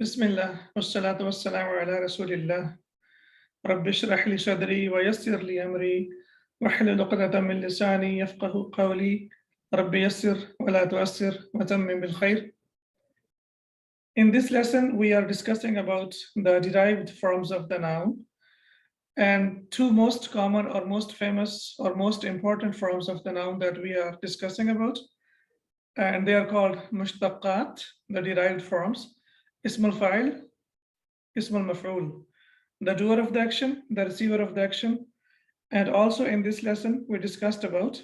Bismillah, wassalatu wassalamu ala rasulillah. Rabbi shrah li sadri wa yassir li amri wahlul 'uqdatam min lisani yafqahu qawli. Rabbi yassir wa la tu'assir wa tammim bil khair. In this lesson, we are discussing about the derived forms of the noun and two most common or most famous or most important forms of the noun that we are discussing about. And they are called mushtaqat, the derived forms, ismul fa'il, ismul maf'ul, the doer of the action, the receiver of the action. And also in this lesson, we discussed about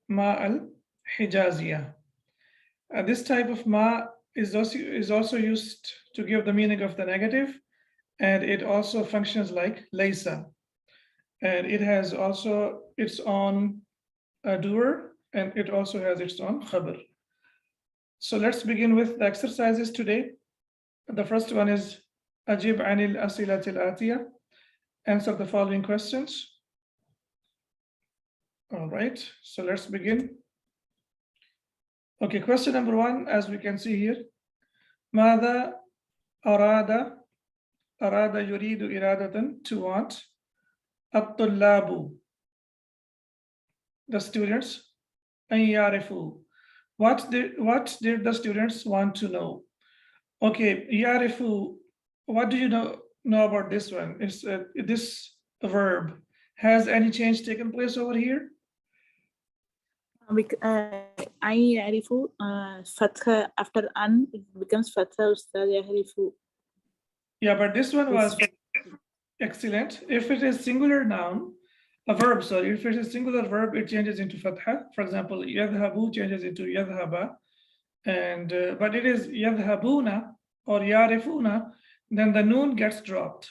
ma al-hijaziyah. This type of ma is also used to give the meaning of the negative, and it also functions like laysa. And it has also its own doer, and it also has its own khabar. So let's begin with the exercises today. The first one is Ajib anil asilatil atiya. Answer the following questions. All right, so let's begin. Okay, question number one, as we can see here. Mada arada yuridu iradatan, to want. At-tullabu, the students. An yarifu, what did the students want to know? Okay, yarifu, what do you know about this one? Is this verb, has any change taken place over here? I yarifu, fatha, after an it becomes fatha, ustad yarifu. Yeah, but this one was excellent. If it is singular noun, a verb, sorry, if it is singular verb, it changes into fatha. For example, yadhabu changes into yadhaba. And but it is yadhabuna or yarifuna, then the noon gets dropped.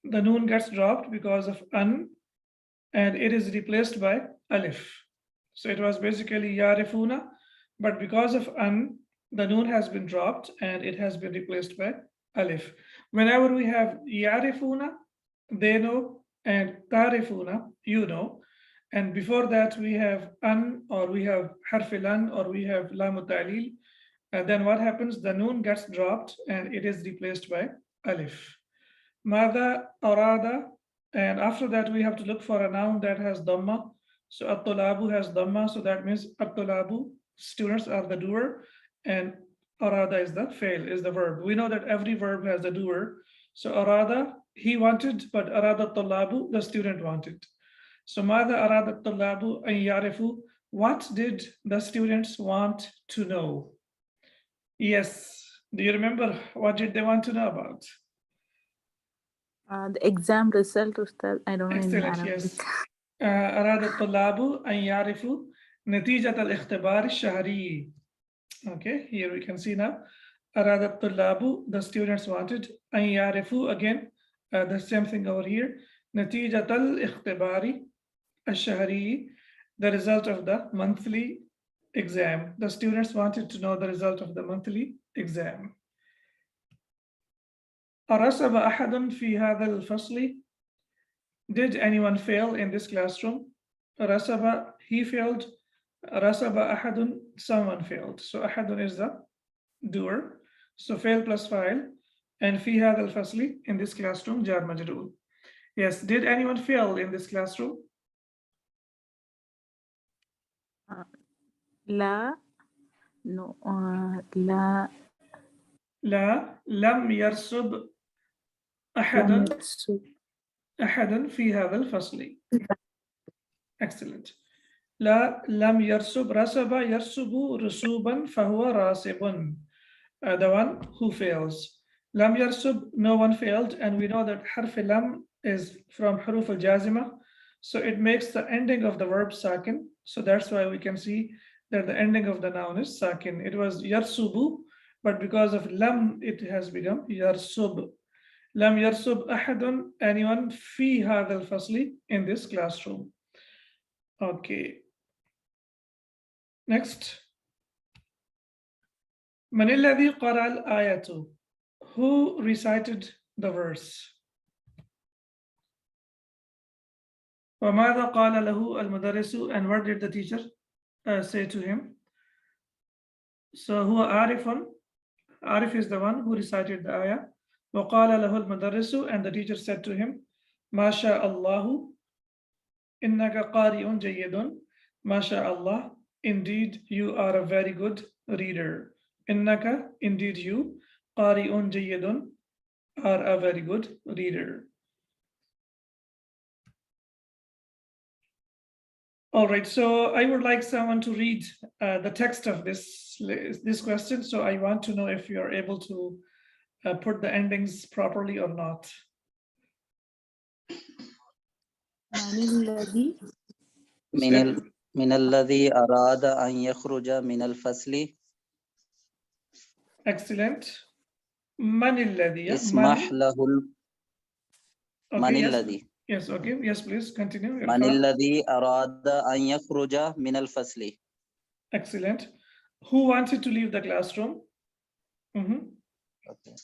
The noon gets dropped because of an, and it is replaced by alif. So it was basically yarifuna, but because of an, the noon has been dropped and it has been replaced by alif. Whenever we have yarifuna, they know, and tarifuna, you know. And before that, we have an, or we have harfilan, or we have lamu ta'lil. And then what happens? The noon gets dropped and it is replaced by alif. Mada arada, and after that we have to look for a noun that has dhamma. So at-tulabu has dhamma, so that means at-tulabu, students, are the doer, and arada is the fail, is the verb. We know that every verb has a doer. So arada, he wanted, but arada at-tulabu, the student wanted. So mada arada at-tulabu an yarifu, what did the students want to know? Yes, do you remember what did they want to know about? The exam result, ustad, I don't know. Excellent, yes. أراد الطلاب أن يعرفوا نتيجة الاختبار الشهري. Okay, here we can see now. أراد الطلاب, the students wanted. أن يعرفوا, again, the same thing over here. نتيجة الاختبار الشهري, the result of the monthly exam. The students wanted to know the result of the monthly exam. أرسب أحد في هذا الفصل? Did anyone fail in this classroom? Rasaba, he failed. Rasaba ahadun, someone failed. So ahadun is the doer. So fail plus fa'il. And fi hadha al-fasli, in this classroom, jar majroor. Yes, did anyone fail in this classroom? La, no, la. La, lam yarsub ahadun. أحد في هذا الفصل. Excellent. لا لم يرسب, رسب يرسب رسوبا فهو راسب. The one who fails. لم يرسب, no one failed, and we know that حرف لم is from حروف الجازمة, so it makes the ending of the verb sakin. So that's why we can see that the ending of the noun is sakin. It was yarsubu, but because of lam, it has become yarsub. لم يرسب أحد, anyone في هذا الفصل, in this classroom. Okay. Next. من الذي قرأ الآية? Who recited the verse? وماذا قال له المدرس, and what did the teacher say to him? So هو عارف Arif is the one who recited the ayah. وَقَالَ لَهُ الْمُدَرِّسُ, and the teacher said to him, مَا شَاءَ اللَّهُ إِنَّكَ قَارِئٌ جَيِّدٌ. MashaAllah, indeed you are a very good reader. إِنَّكَ, indeed you, قَارِئٌ جَيِّدٌ, are a very good reader. All right, so I would like someone to read the text of this question. So I want to know if you are able to put the endings properly or not. من الذي أراد أن يخرج من الفصل. Excellent. من الذي. اسمح له. من الذي. Yes, okay. Yes, please continue. من الذي أراد أن يخرج من الفصل. Excellent. Who wanted to leave the classroom? Okay.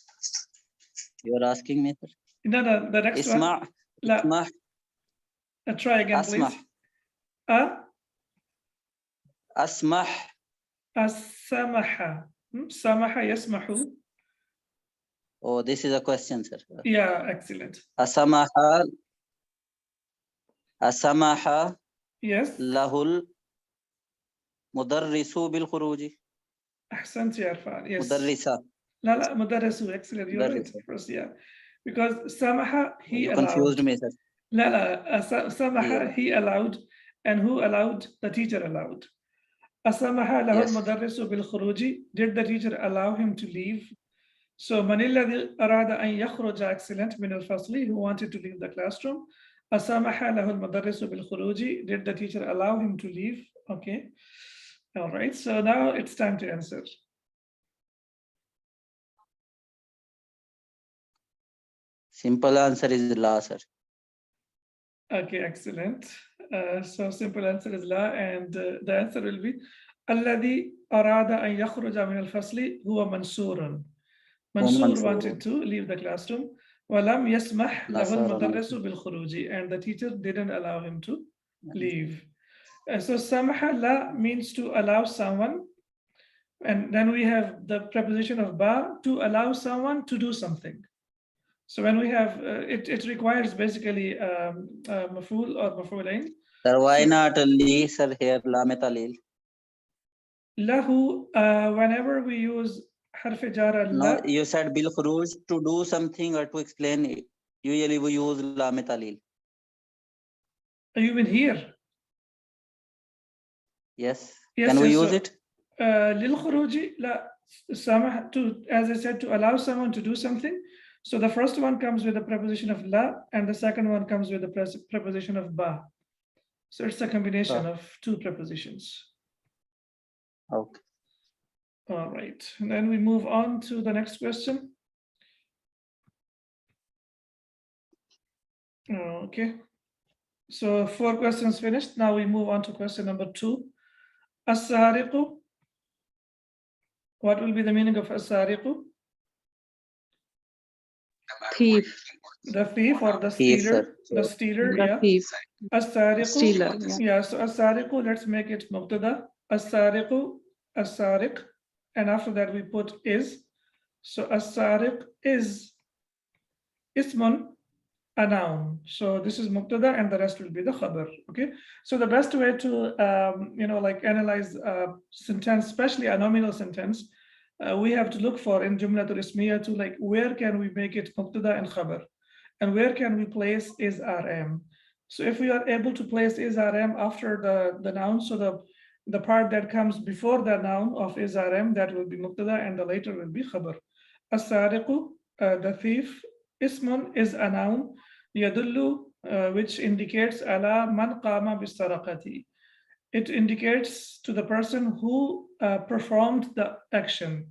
You are asking me, sir? No, the next اسمع. one. اسمح. Try again, أسمح. please. أسمح. السمح. سمح يسمح. Oh, this is a question, sir. Yeah, excellent. أسمح. أسمح. Yes. له المدرس بالخروج. أحسنت يا عرفان. Yes. مدرسة. لا مدرس. Excellent. You're right. First, yeah. Because سمح, he you allowed. Confused me, sir. لا سمح, yeah. he allowed, and who allowed? The teacher allowed. أسمح له المدرس بالخروج. Did the teacher allow him to leave? So من الذي أراد أن يخرج, excellent, من الفصل, who wanted to leave the classroom. أسمح له المدرس بالخروج. Did the teacher allow him to leave? Okay. All right. So now it's time to answer. Simple answer is la, sir. Okay, excellent. So simple answer is la, and the answer will be الذي أراد أن يخرج من الفصل هو منصور. Mansur wanted to leave the classroom. ولم يسمح له المدرس بالخروج, and the teacher didn't allow him to leave. So سمح la means to allow someone, and then we have the preposition of ba, to allow someone to do something. So when we have it requires basically maf'ul or maf'ulain. Sir, why not li, sir, here lam talil? Lahu, whenever we use harf jar no, you said bil khuruj, to do something or to explain it. Usually we use lam talil. You mean here? Yes. Yes. Can we use it? Lil khuruji la samah, to, as I said, to allow someone to do something. So the first one comes with the preposition of la, and the second one comes with the preposition of ba. So it's a combination of two prepositions. Okay. All right, and then we move on to the next question. Okay, so 4 questions finished. Now we move on to question number 2. As-sariqu. What will be the meaning of as-sariqu? Thief. The thief or the stealer? The stealer, yeah. Thief. As-sariqu. Stealer, yeah. So as-sariqu, let's make it mubtada. As-sariqu, as-sariq, and after that we put is. So as-sariq is ismun, a noun. So this is mubtada, and the rest will be the khabar. Okay. So the best way to like analyze a sentence, especially a nominal sentence, we have to look for in jumlatul ismiya to like where can we make it mubtada and khabar, and where can we place is rm. So if we are able to place is rm after the noun, so the part that comes before the noun of is rm, that will be mubtada, and the later will be khabar. As-sariqu, the thief. Ismun is a noun. Yadullu, which indicates ala man qama bis-saraqati. It indicates to the person who performed the action.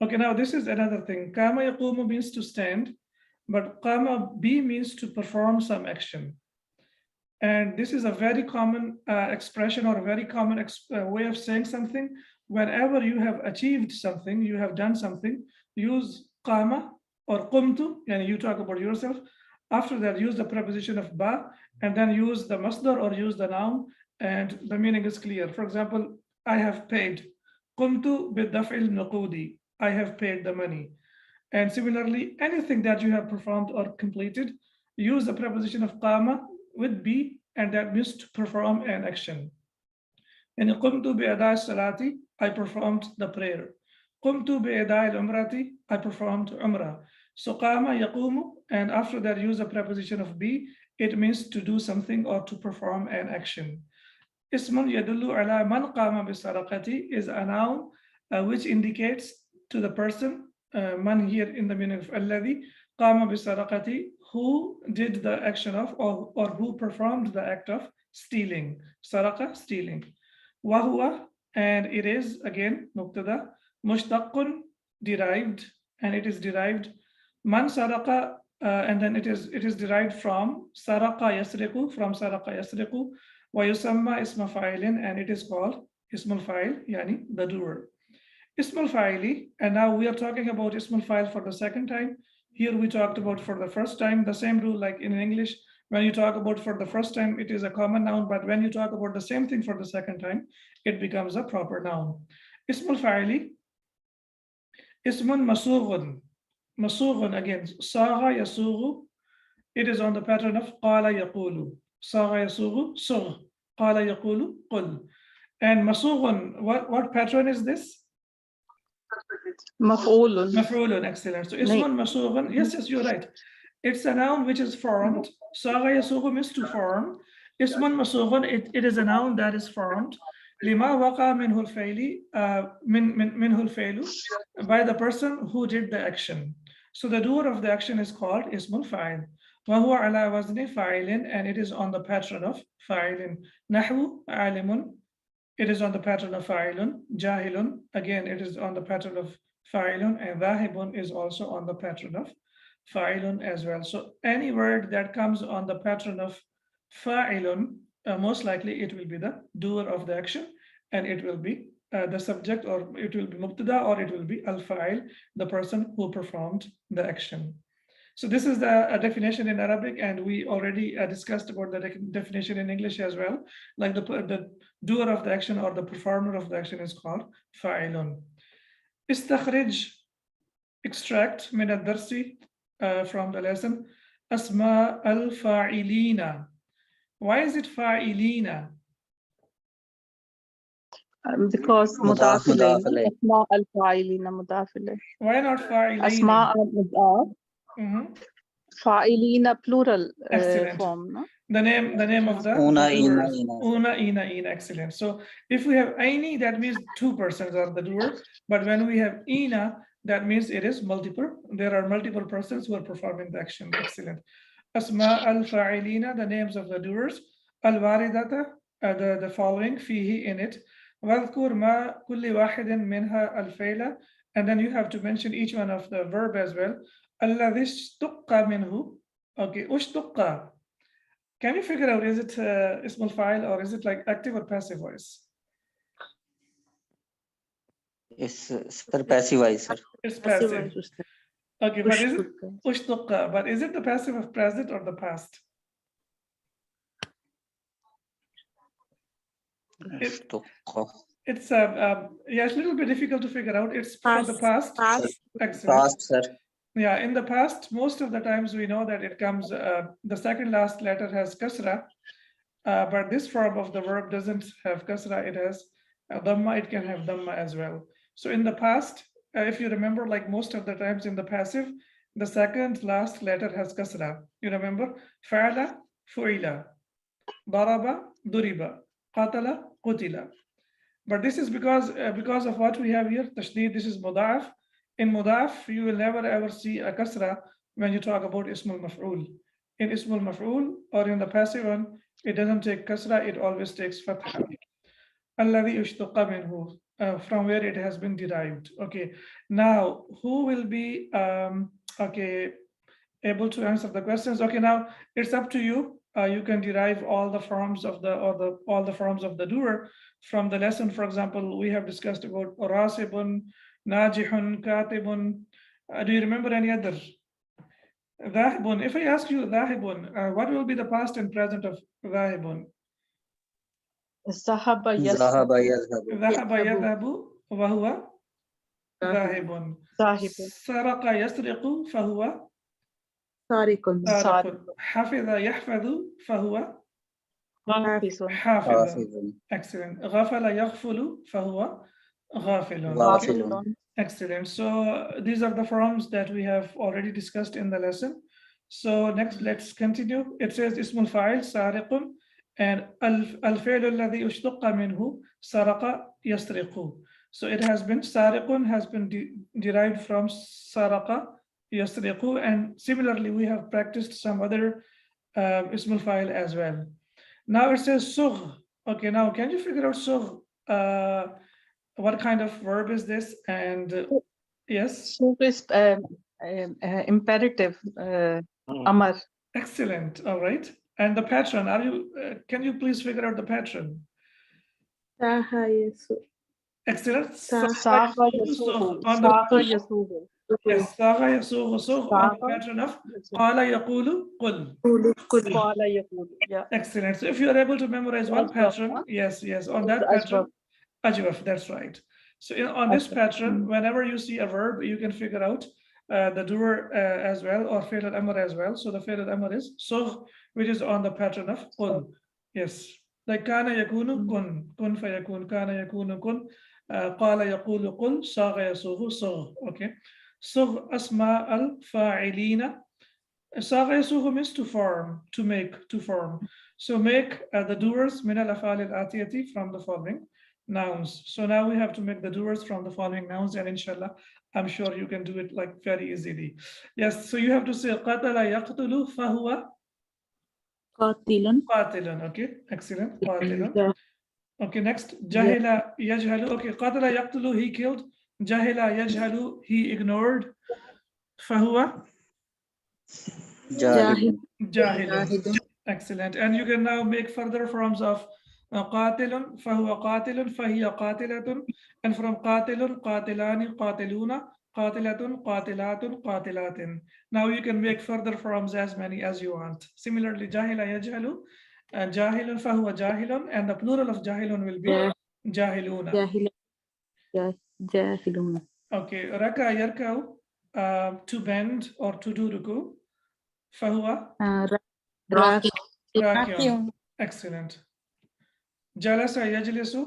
Okay, now this is another thing. Kama yaqumu means to stand, but qama bi means to perform some action. And this is a very common expression, or a very common way of saying something. Whenever you have achieved something, you have done something, use qama or qumtu, and you talk about yourself. After that, use the preposition of ba, and then use the masdar or use the noun, and the meaning is clear. For example, I have paid. Qumtu bid-daf'il nuqudi. I have paid the money. And similarly, anything that you have performed or completed, use the preposition of qama with be, and that means to perform an action. And قمت بأداء الصلاة, I performed the prayer. قمت بأداء العمرة, I performed umrah. So qama yaqumu, and after that use a preposition of be, it means to do something or to perform an action. Ismun yadullu ala man qama bisarakati is a noun which indicates to the person, man here in the meaning of alladhi, qama bisarakati, who did the action of or who performed the act of stealing. Saraka, stealing. Wahuwa, and it is again mubtada, mushtaqun, derived, and it is derived. Man saraka, and then it is derived from saraka yasriqu, from saraka yasriqu. Wa yusamma isma fa'ilin, and it is called ismul fa'il, yani the doer. Ismul fa'ili, and now we are talking about ismul fa'il for the second time. Here we talked about for the first time, the same rule like in English. When you talk about for the first time, it is a common noun, but when you talk about the same thing for the second time, it becomes a proper noun. Ismul fa'ili, ismun masughun. Masughun again, saga yasughu, it is on the pattern of qala yaqulu. Saga yasughu, sugh. Qala yaqulu, qul. And masughun, what pattern is this? مفعول. Maf'ulun, excellent. So ismun masughun, yes, you're right. It's a noun which is formed. Saga yasughu means to form. Ismun masughun, it is a noun that is formed. Lima waqa minhu al-fa'ili, minhu al-fa'ilu, by the person who did the action. So the doer of the action is called ismul fa'il. Wa huwa ala wazni fa'ilin, and it is on the pattern of fa'ilin. Nahwu alimun, it is on the pattern of fa'ilun. Jahilun, again, it is on the pattern of fa'ilun, and dhahibun is also on the pattern of fa'ilun as well. So any word that comes on the pattern of fa'ilun, most likely it will be the doer of the action, and it will be the subject, or it will be mubtada, or it will be al-fa'il, the person who performed the action. So this is the definition in Arabic, and we already discussed about the definition in English as well. Like the doer of the action or the performer of the action is called fa'ilun. Istakhrij, extract min ad-darsi, from the lesson, asma al-fa'ilina. Why is it fa'ilina? Because Mudaf, مضاف mudaf alayh. أسماء الفاعلين مضاف إليه. Why not fa'ilina? أسماء مضاف فاعلين plural Excellent. form. No? The name of the Una, the ina, doers. ina. Una, ina. Excellent. So if we have aini, that means two persons are the doer. But when we have ina, that means it is multiple. There are multiple persons who are performing the action. Excellent. Asma al-fa'ilina, the names of the doers. Al-waridata, the following, fihi, in it. Wadhkur ma kulli wahidin minha al-fa'ila. And then you have to mention each one of the verb as well. Alladhi ishtuqqa minhu. Okay, ushtuqqa. Can you figure out, is it ismul fa'il, or is it like active or passive voice? It's sir, passive voice, sir. It's passive. Okay, but is it أشتق. ushtuqqa? But is it the passive of present or the past? Ishtuqqa. It's yeah, it's a little bit difficult to figure out. It's for the past. Excellent. Past, sir. Yeah, in the past, most of the times we know that it comes, the second last letter has kasra, but this form of the verb doesn't have kasra, it has dhamma, it can have dhamma as well. So in the past, if you remember, like most of the times in the passive, the second last letter has kasra. You remember? Fa'ala, fu'ila, daraba, duriba, qatala, qutila. But this is because of what we have here, tashdid, this is mudaf. In mudaf, you will never ever see a kasra when you talk about ismul maf'ul. In ismul maf'ul, or in the passive one, it doesn't take kasra, it always takes fatha. Alladhi ushtuqqa minhu, from where it has been derived. Okay, now who will be able to answer the questions? Okay, now it's up to you. You can derive all the forms of all the forms of the doer from the lesson. For example, we have discussed about rasibun, najihun, katibun. Do you remember any other? Dhahibun. If I ask you dhahibun, what will be the past and present of dhahibun? ذهب يذهب. Zahaba yazhabu. Dhahaba yadhabu wa huwa ذاهب. ذاهب. سرق يسرق فهو سارق. سارق. حفظ يحفظ فهو حافظ. حافظ. حافظ. Excellent. غفل يغفل فهو غافل. Okay. غافل. Excellent. So these are the forms that we have already discussed in the lesson. So next, let's continue. It says اسم الفاعل سارق and الفعل الذي اشتق منه سرق يسرق. So it has been سارق has been derived from سرق يسرق, and similarly we have practiced some other اسم الفاعل as well. Now it says سغ. Okay, now can you figure out سغ? What kind of verb is this? And yes. So is imperative. Amar. Excellent. All right. And the pattern, are you? Can you please figure out the pattern? ساها يسوع. Excellent. Saga yasuhu. On the Saga yasuhu. yes, saga yasuhu suh on the Saga pattern of qala yaqulu qul. Qala yaqulu. Yeah. Excellent. So if you are able to memorize one Ajwaf, pattern, huh? yes, on that Ajwaf. pattern, ajwaf, that's right. So on this pattern, whenever you see a verb, you can figure out the doer as well, or fi'l al-amr as well. So the fi'l al-amr is sugh, which is on the pattern of qul. Yes, like kana yakunu kun, kun fayakun, kana yakunu kun, qala yaqulu qul, saga yasughu sugh. Okay, sugh asma al-fa'ilina. Saga yasughu means to form, to make, to form. So make the doers min al-af'al al-atiyati from the following nouns. So now we have to make the doers from the following nouns, and inshallah, I'm sure you can do it like very easily. Yes, so you have to say qatala yaqtulu fahuwa قاتل. qatilun. Okay, excellent. Qatilun. Okay, next jahila yajhalu. Okay, qatala yaqtulu, he killed. Jahila yajhalu, he ignored. Fahuwa Jahil. jahilun. Excellent. And you can now make further forms of قاتل فهو قاتل فهي قاتلة, and from قاتل قاتلان قاتلون قاتلة قاتلات قاتلات. Now you can make further forms as many as you want. Similarly, جاهل يجهل, جاهل فهو جاهل, and the plural of جاهل will be جاهلون. جاهلون. Okay, ركع يركع, to bend or to do ruku. فهو راكع. Excellent. جلس يجلس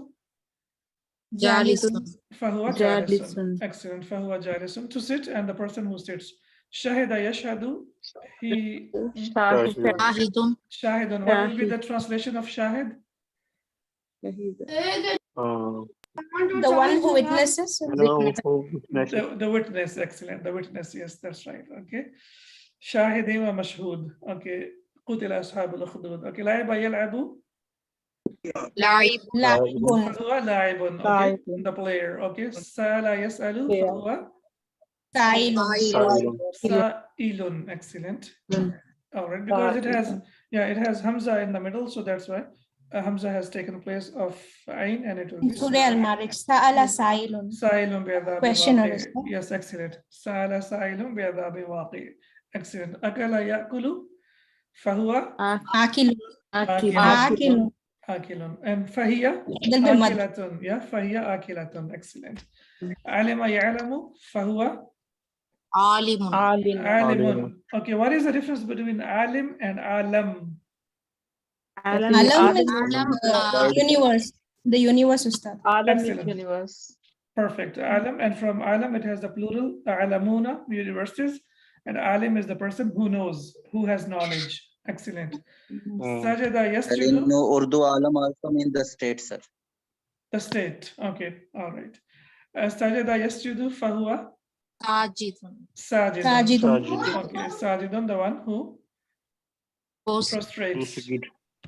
جالس. فهو جالس. جالس. Excellent. فهو جالس, to sit, and the person who sits. شهد يشهد, he شاهد. شاهد. What will be the translation of shahid? The one who witnesses. The witness. Excellent. The witness. Yes, that's right. Okay. شاهد ومشهود. Okay. قتل أصحاب الأخدود. Okay. لعب يلعب. لاعب. فهو لاعب. Okay. The player. Okay. سأل يسأل فهو سائل. سائل. Excellent. All right, because it has Hamza in the middle, so that's why Hamza has taken place of Ain, and it will be Surah Al-Ma'arij. Sa'ala sa'ilun. Sa'ilun bi'adhabi Questioner, waqi'. Yes, excellent. Sa'ala sa'ilun bi'adhabi waqi'. Excellent. Akala ya'kulu fahuwa Akilun. Akilun. akilun. And fahiya There'll be mad. akilatun. Yeah, fahiya akilatun. Excellent. Alima ya'lamu fahuwa عالم. alimun. Okay, what is the difference between alim and alam? Alam is universe. The universe Ustad. Alam is Excellent. universe. Perfect. Alam, and from alam it has the plural alamuna, universities, and alim is the person who knows, who has knowledge. Excellent. Sajada In yasjudu, Urdu, alam also means the state, sir. the state. Okay, all right. Sajada yasjudu fahuwa ساجد. sajidun. Sajidun. Okay, sajidun, the one who prostrates.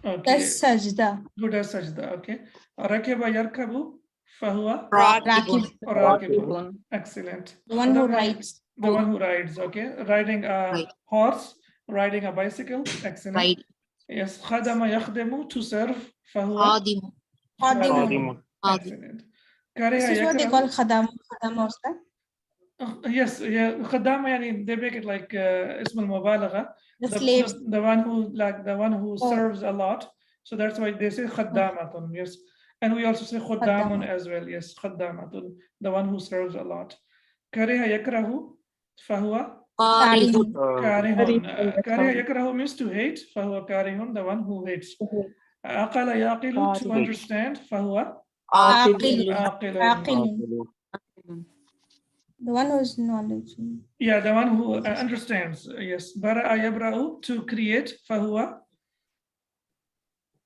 Okay, That's sajda. good as sajda. Okay. Rakiba yarkabu fahuwa Rakib. rakibun. Excellent. The one who writes. The one who rides, okay. Riding a horse, riding a bicycle. Excellent. Right. Yes. Khadama yakhdimu, to serve. Fahuwa خادم. Khadimun. excellent. Kariha This is what they yakrahu. call khadama Ustad. Yes, yeah. Khadama, yani, they make it like ism al-mubalagha. The slaves. The one who serves a lot. So that's why they say khaddamatun. Yes. And we also say khuddamun as well. Yes, khaddamatun, the one who serves a lot. Kariha yakrahu, fahuwa Karihun. karihun. Kariha yakrahu means to hate, fahuwa karihun, the one who hates. Aqala yaqilu, to understand, fahuwa Aqilun. aqilun. Aqilun. The one who is knowledgeable. Yeah, the one who understands. Yes. Bara'a yabra'u, to create, fahuwa.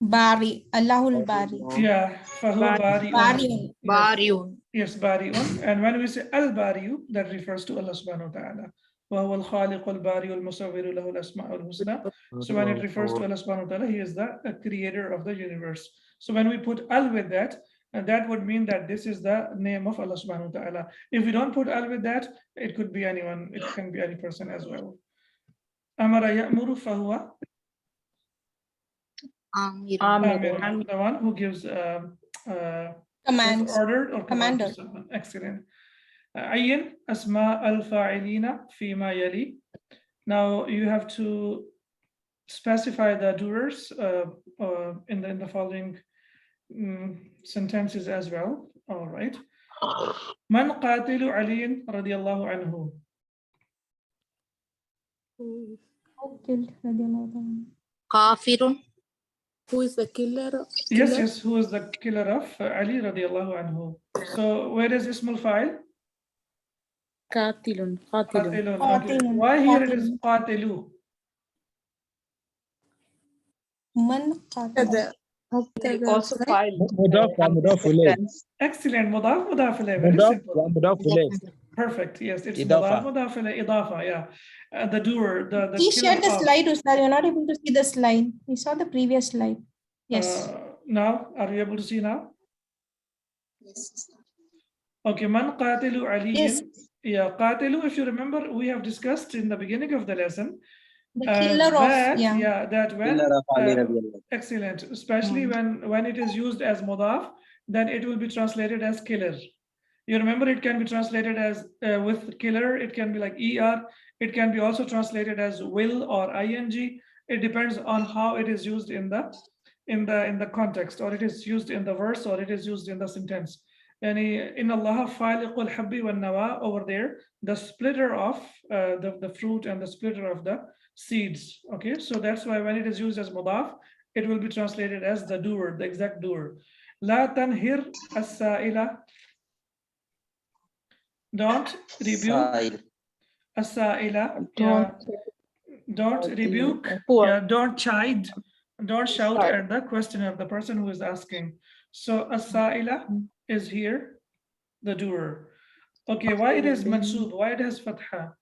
Bari. Allahul Bari. Yeah, fahuwa bari'un. Bariun. Bari'un. Yes, bari'un. And when we say al-bari'u, that refers to Allah subhanahu wa ta'ala. وهو الخالق البارئ المصور له الأسماء الحسنى. So when it refers to Allah subhanahu wa ta'ala, he is the creator of the universe. So when we put al with that, and that would mean that this is the name of Allah subhanahu wa ta'ala. If we don't put al with that, it could be anyone, it can be any person as well. Amara ya'muru fahuwa Amirun, the one who gives Commands. ordered or Commander. commands someone. Excellent. Ayyin asma al-fa'ilina fima yali. Now you have to specify the doers in the following sentences as well. All right. Man qatilu Ali radiyallahu anhu. Kafirun. Who is the killer? Yes, yes. Who is the killer of Ali radiyallahu anhu? So where is Ismul Fa'il? Qatilun. Qatilun. Okay. Qatilun. Why here it is qatilu? Man qatil. Also file. مضاف إليه. Excellent. Mudaf, mudaf ilayh. Very مضاف simple. مضاف إليه. Perfect. Yes, it's إضافة. mudaf ilayh, idafa. Yeah. The doer, the He killer shared the of. slide, Ustad. You're not able to see the slide. We saw the previous slide. Yes. Now, are you able to see now? Okay. Man qatilu aliyin. Yes. Yeah, qatilu. If you remember, we have discussed in the beginning of the lesson. The killer that, of, yeah. that when Killer of Ali radiyallahu. excellent, especially when it is used as mudaf, then it will be translated as killer. You remember, it can be translated as with killer. It can be like er. It can be also translated as will or ing. It depends on how it is used in the context, or it is used in the verse, or it is used in the sentence. And in Allah faliqul habbi wan nawa, over there, the splitter of the fruit and the splitter of the seeds. Okay, so that's why when it is used as mudaf, it will be translated as the doer, the exact doer. La tanhir as-sa'ila. Don't rebuke Sa'il. as-sa'ila. Yeah. Don't rebuke. Yeah, don't chide. Don't shout at the questioner, the person who is asking. So as-sa'ila is here, the doer. Okay, why it is mansub? Why it has fatha?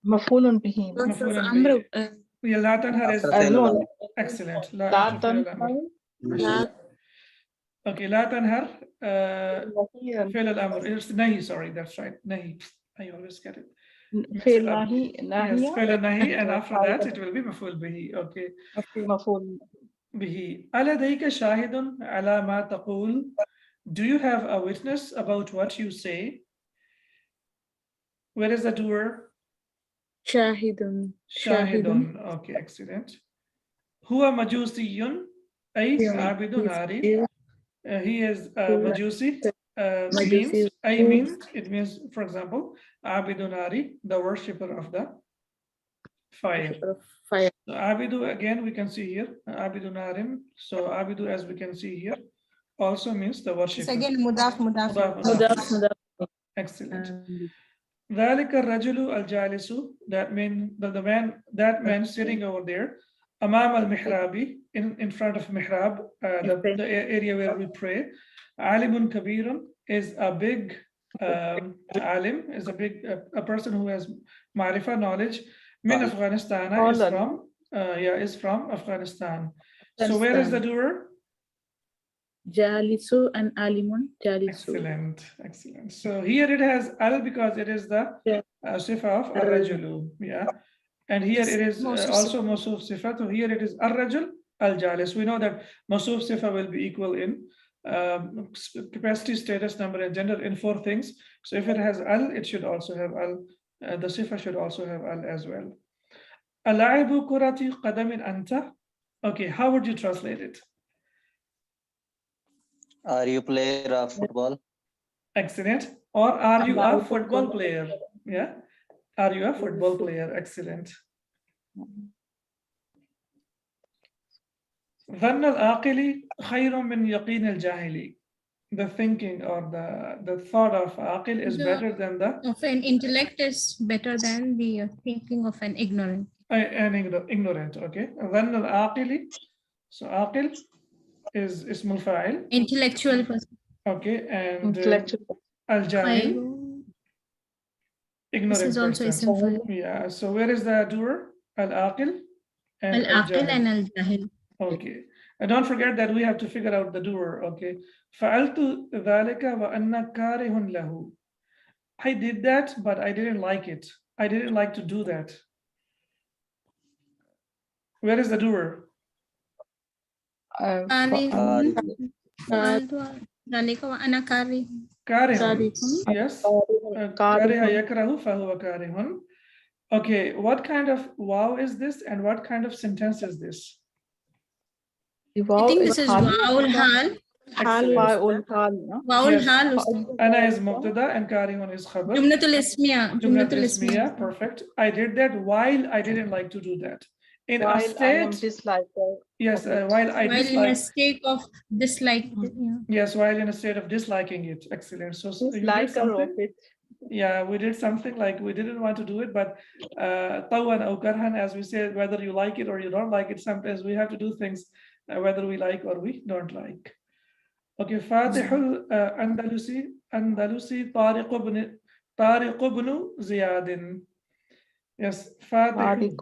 مفعول به. مفعول به. Yeah, لا تنهر is No. excellent. لا after فعل تنهر. الأمر. Okay, لا تنهر فعل الأمر. It's nahi, sorry, that's right. Nahi. I always get it. فعل نهي Yes, نهي. فعل النهي, and after that it will be مفعول به. Okay. مفعول به. ألديك شاهد على ما تقول? Do you have a witness about what you say? Where is the doer? Shahidun. Shahidun. Okay, excellent. Huwa majusiyun, ay abidun ari. He is majusi. Means, ay means, it means, for example, abidun ari, the worshipper of the fire. Fire. So abidu, again, we can see here, abidun arim. So abidu, as we can see here, also means the worshipper. It's again mudaf. Mudaf. Excellent. ذلك الرجل الجالس, that mean that man sitting over there, أمام المحراب, in front of mihrab, the area where we pray. عالم كبير is a big alim, is a person who has ma'rifah, knowledge. Min Afghanistan, is from Afghanistan. So where is the doer? Jalisu and alimun. Jalisu. Excellent. So here it has al because it is the sifa of ar-rajulu. Yeah. And here it is also mawsuf sifa. So here it is ar-rajul al-jalis. We know that mawsuf sifa will be equal in capacity, status, number, and gender in 4 things. So if it has al, it should also have al. The sifa should also have al as well. Al-la'ibu kurati qadamin anta. Okay, how would you translate it? Are you player of football? Excellent. Or are you a football player? Yeah. Are you a football player? Excellent. ظن العاقل خير من يقين الجاهل. The thinking or the thought of aqil is better than the of an intellect is better than the thinking of an ignorant. Ignorant. Okay. ظن العاقل. So aqil is اسم الفاعل. Intellectual person. Okay. And Intellectual. al-jahil, ignorant This is also person. simple. Yeah. So where is the doer? Al-aqil and Al-aqil and al-jahil. al-jahil. Okay. And don't forget that we have to figure out the doer. Okay. فعلت ذلك وأنا كاره له. I did that, but I didn't like it. I didn't like to do that. Where is the doer? ذلك وأنا كاره. كاره. Yes. كاره يكره فهو كاره. Okay. What kind of wow is this, and what kind of sentence is this? I think this is wa'ul hal. Wa'ul hal, no? Wa'ul Yes. hal. Ana is mubtada and karihun is khabar. Jumlatul ismiya. Jumlatul ismiya. Perfect. I did that while I didn't like to do that. In While a state. Yes. While I While dislike. in a state of dislike. Yes. While in a state of disliking it. Excellent. So you did Dislike something. of it. Yeah, we did something like we didn't want to do it, but tawan aw karhan, as we say, whether you like it or you don't like it, sometimes we have to do things whether we like or we don't like. Okay, Fatihul Andalusi Tariq ibn Ziyadin. Yes, Fatih.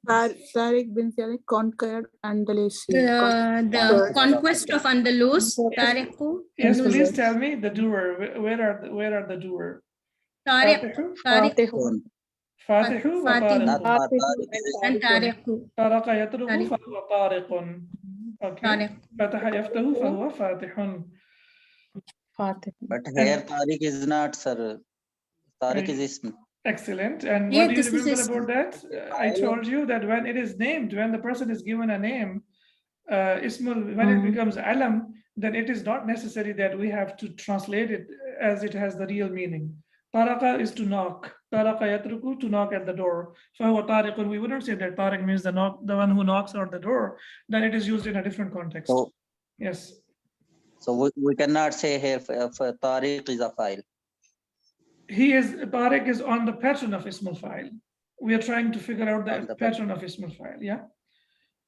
Tariq bin Ziyad conquered Andalus. The conquest of Andalus. Tariq. Yes, please tell me the doer. Where are the doer? Tariq. Fatihu wa Tariq. And Tariq. Taraqa yatruku fahuwa Tariqun. Okay. Fataha yaftahu fahuwa Fatihun. But here Tariq is not, sir. Tariq is ism. Excellent. And what do you remember about that? I told you that when it is named, when the person is given a name, ismul, when it becomes alam, then it is not necessary that we have to translate it as it has the real meaning. Taraqa is to knock. Taraqa yatruku, to knock at the door. Fahuwa tariqun. We wouldn't say that tariq means the one who knocks on the door. Then it is used in a different context. So, yes. So we cannot say here for Tariq is a file. Tariq is on the pattern of ismul file. We are trying to figure out the pattern of ismul file. Yeah.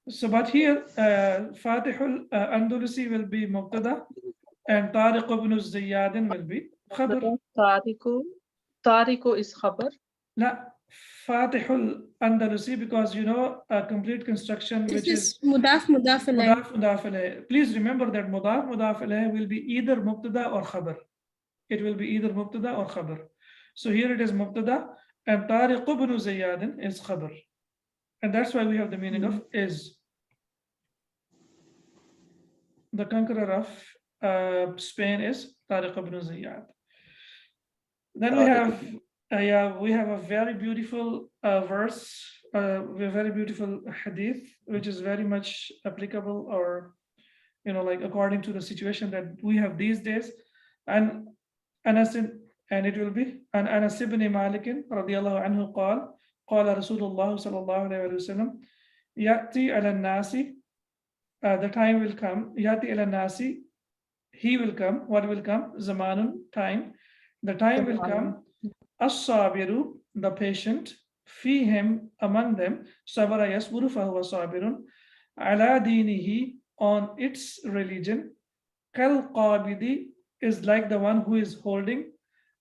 So, but here, Fatihul Andalusi will be Mubtada and Tariq ibn Ziyadin will be Khabar. Tariqu is Khabar. No, Fatihul Andalusi, because you know a complete construction which is Mudaf alayh. Please remember that Mudaf alayh will be either Mubtada or Khabar. It will be either Mubtada or Khabar. So here it is Mubtada and Tariq ibn Ziyadin is Khabar. And that's why we have the meaning of is. The conqueror of Spain is Tariq ibn Ziyad. Then we have a very beautiful verse, a very beautiful hadith, which is very much applicable, or like according to the situation that we have these days. And Anas, and it will be an Anas ibn Malik radiyallahu anhu qala Rasulullah sallallahu alayhi wa sallam ya'ti ala nasi. The time will come. Yati ila nasi, he will come. What will come? Zamanun, time. The time will come. As-sabiru, the patient. Fihim, among them. Sabara yasburu fahuwa sabirun. Ala dinihi, on its religion. Kal qabidi is like the one who is holding.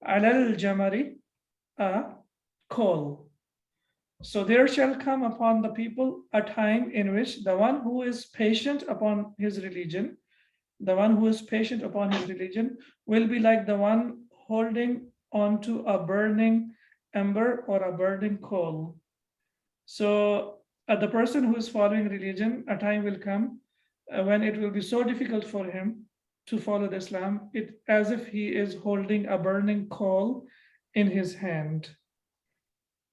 Alal jamari, a coal. So there shall come upon the people a time in which the one who is patient upon his religion, will be like the one holding onto a burning ember or a burning coal. So the person who is following religion, a time will come when it will be so difficult for him to follow Islam, as if he is holding a burning coal in his hand.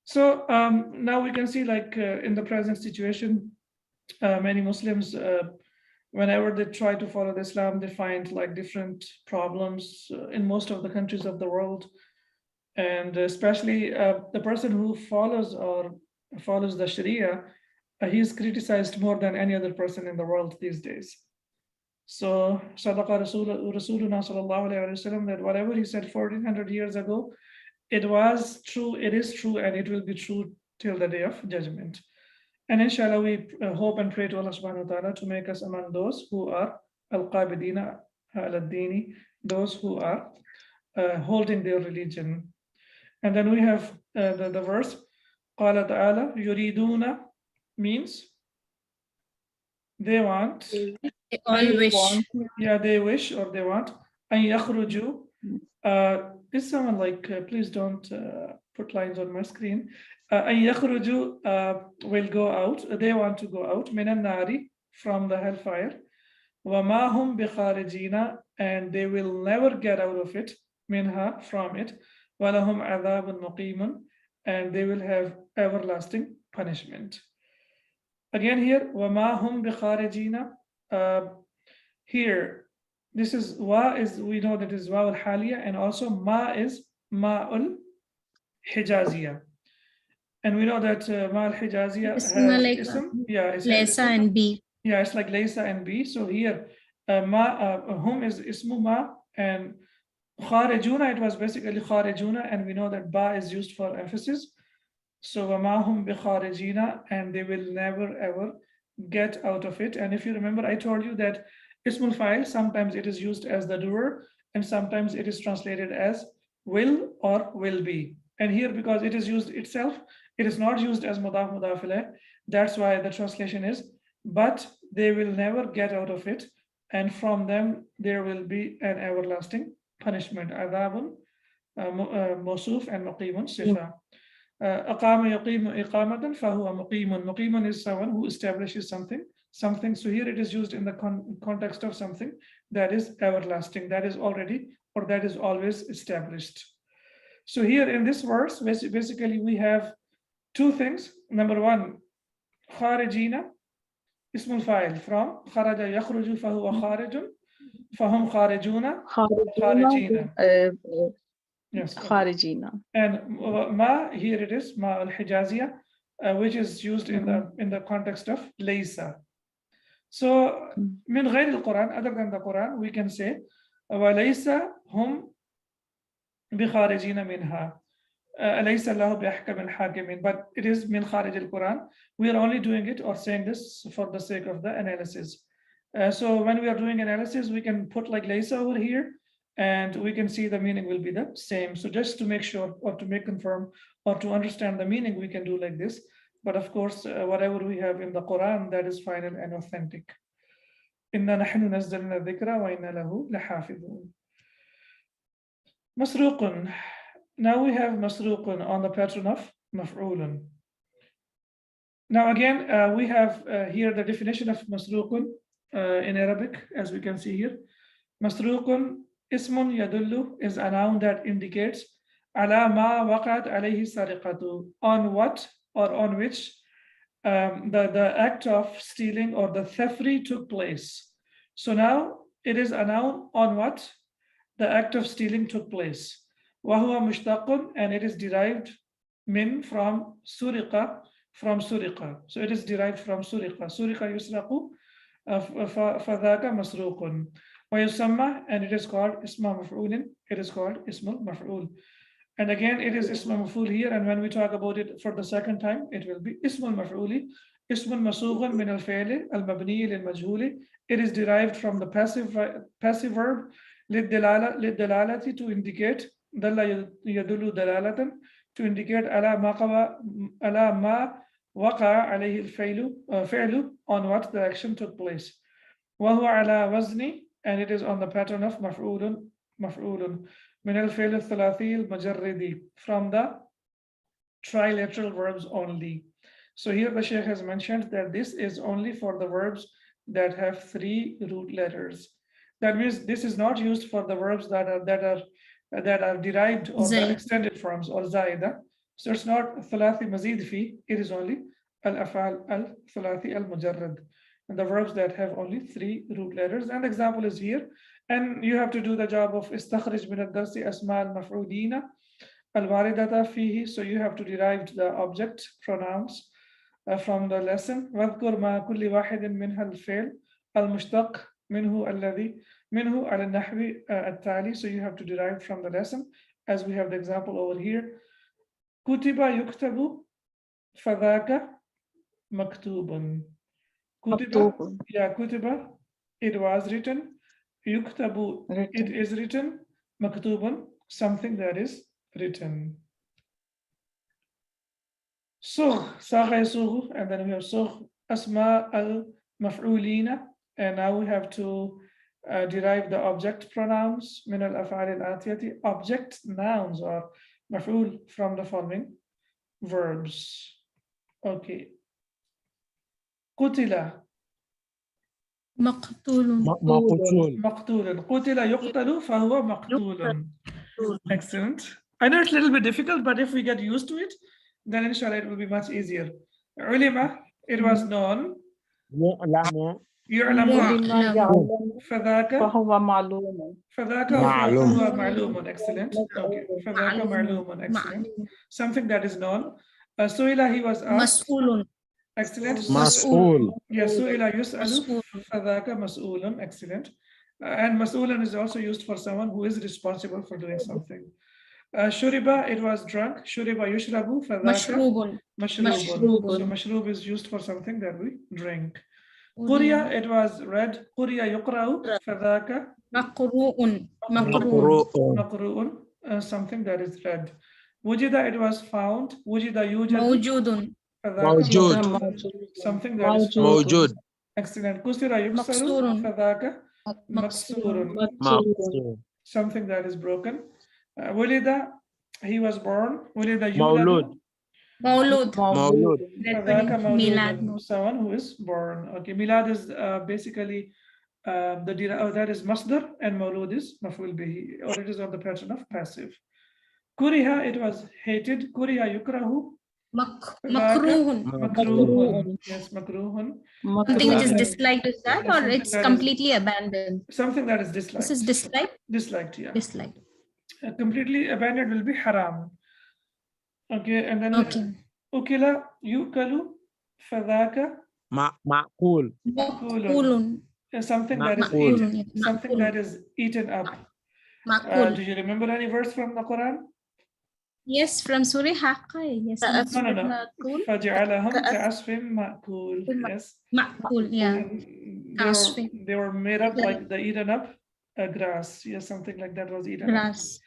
So now we can see, like in the present situation, many Muslims, whenever they try to follow Islam, they find like different problems in most of the countries of the world. And especially the person who follows the Sharia, he is criticized more than any other person in the world these days. So Sadaqa Rasulullah sallallahu alaihi wasallam, that whatever he said 1400 years ago, it was true, it is true, and it will be true till the day of judgment. And inshallah, we hope and pray to Allah subhanahu wa ta'ala to make us among those who are al-qabidina al-dini, those who are holding their religion. And then we have the verse, qala ta'ala, yuriduna means they want. They all wish. Yeah, they wish or they want. An yakhruju. Is someone like, please don't put lines on my screen. An yakhruju will go out. They want to go out. Minan nari, from the hellfire. Wa ma hum bi kharijina, and they will never get out of it. Minha, from it. Wa lahum adhabun muqimun, and they will have everlasting punishment. Again here, wa ma hum bi kharijina. Here, this is wa is, we know that is wa al haliya, and also ma is ma al hijaziya, and we know that ma al hijaziya It's has like ism. Yeah, it's Laysa ism. and B. Yeah, it's like laysa and b. So here hum is ismu ma, and kharijuna, it was basically kharijuna, and we know that ba is used for emphasis. So wa ma hum bi kharijina, and they will never ever get out of it. And if you remember, I told you that ismul fa'il, sometimes it is used as the doer, and sometimes it is translated as will or will be. And here, because it is used itself, it is not used as mudaf mudaf ilayh. That's why the translation is, but they will never get out of it, and from them there will be an everlasting punishment. Adhabun, mawsuf, and muqimun, sifa. Aqama yaqimu iqamatan fahuwa muqimun. Muqimun is someone who establishes something. So here it is used in the context of something that is everlasting, that is already, or that is always established. So here in this verse, basically we have two things. Number one, kharijina, ismul fa'il, from kharaja yakhruju fahuwa kharijun, fahum kharijuna, kharijina. Yes. Kharijina. And ma, here it is, ma al-hijaziya, which is used in the context of laysa. So min ghayr al-Quran, other than the Quran, we can say wa laysa hum bi kharijina minha. Laysa Allahu bi ahkam al-hakimin, but it is min kharij al-Quran. We are only doing it or saying this for the sake of the analysis. So when we are doing analysis, we can put like laysa over here, and we can see the meaning will be the same. So just to make sure, or to make confirm, or to understand the meaning, we can do like this. But of course, whatever we have in the Quran, that is final and authentic. Inna nahnu nazzalna dhikra wa inna lahu lahafidhun. Masruqun. Now we have masruqun on the pattern of maf'ulun. Now again, we have here the definition of masruqun in Arabic, as we can see here. Masruqun ismun yadullu is a noun that indicates ala ma waqat alayhi sariqatu, on what or on which the act of stealing or the theftery took place. So now it is a noun on what the act of stealing took place. Wahuwa mushtaqun, and it is derived min, from suriqa, from suriqa. So it is derived from suriqa. Suriqa yusraqu, fadhaka masruqun. Wa yusamma, and it is called isma maf'ulin. It is called ismul maf'ul. And again, it is ismul maf'ul here. And when we talk about it for the second time, it will be ismul maf'uli, ismul masughun min al-fi'li al-mabni lil-majhuli. It is derived from the passive verb lid-dalalati, to indicate, dalla yadullu dalalatan, to indicate ala ma waqa alayhi al-fi'lu, on what the action took place. Wa huwa ala wazni, and it is on the pattern of maf'ulun, min al-fi'l al-thalathi al-mujarridi, from the trilateral verbs only. So here the Shaykh has mentioned that this is only for the verbs that have 3 root letters. That means this is not used for the verbs that are derived or the extended forms or zaida. So it's not thalathi mazid fi, it is only al-af'al al-thalathi al-mujarrad. the verbs that have only 3 root letters. And the example is here. And you have to do the job of استخرج من الدرس أسماء المفعولين الواردة فيه. So you have to derive the object pronouns from the lesson. واذكر مع كل واحد منها الفعل المشتق منه الذي منه على النحو التالي. So you have to derive from the lesson, as we have the example over here. كتب يكتب فذاك مكتوب. كتب, yeah, كتب, it was written. يكتب, it is written. مكتوب, something that is written. صغ, صاغ يصوغ, and then we have صغ أسماء المفعولين, and now we have to derive the object pronouns من الأفعال الآتية. Object nouns or مفعول from the following verbs. Okay. قتل مقتول. مقتول. قتل يقتل فهو مقتول. Excellent. I know it's a little bit difficult, but if we get used to it, then inshallah it will be much easier. علم, it was known. يعلم. فذاك فهو معلوم. فذاك فهو معلوم. Excellent. Okay. فذاك معلوم. Excellent. Something that is known. سئل, he was asked. مسؤول. Excellent. مسؤول. Yes, سئل يسأل فذاك مسؤول. Excellent. And مسؤول is also used for someone who is responsible for doing something. شرب, it was drunk. شرب يشرب فذاك مشروب. مشروب. So مشروب is used for something that we drink. قرئ, it was read. قرئ يقرأ فذاك مقروء. مقروء, something that is read. وجد, it was found. وجد يوجد موجود. فذاك something that is موجود. Excellent. كسر يكسر فذاك مكسور, something that is broken. ولد, he was born. ولد يولد مولود. فذاك ميلاد. مولود, someone who is born. Okay, milad is basically that is masdar, and maulud is maf'ul bihi, or it is on the pattern of passive. Kuriha, it was hated. Kuriha yukrahu. مكروه. Makruhun. Yes, makruhun. Something which is disliked, is that, or it's completely abandoned? Something that is disliked. This is disliked. Disliked, yeah. Disliked. Completely abandoned will be haram. Okay, and then ukila yukalu fadaka معقول. مأكول. something that is Ma'kul. eaten, something that is eaten up. مأكول. Do you remember any verse from the Quran? Yes, from Surah Haqqa. Yes. No. فَجَعَلَهُمْ كَعَصْفٍ مَأْكُولٍ. Yes. مأكول, yeah. They were made up like the eaten up grass. Yes, something like that was eaten Grass.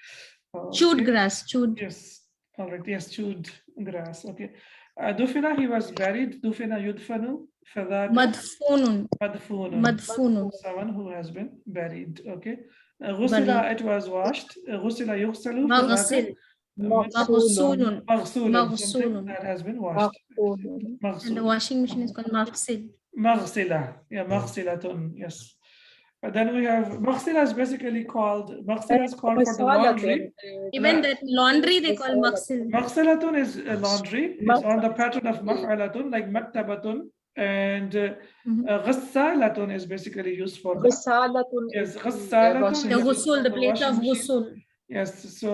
up. Chewed grass. Chewed. Yes. All right. Yes, chewed grass. Okay. Dufina, he was buried. Dufina yudfanu. فَذَاكَ مدفون. مدفون. مدفون. Someone who has been buried. Okay. غسل, it was washed. غسل يغسل. مغسل. مغسول. مغسول. مغسول. Something that has been washed. And the washing machine is called مغسل. مغسلة. Yeah, مغسلة. Yes. And then we have مغسلة is basically called, مغسلة is called for the laundry. Even that laundry they call مغسل. مغسلة is a laundry. It's on the pattern of مفعلة, like مكتبة. And غسالة is basically used for yes, غسالة. The ghusl, the place of ghusl. Yes, so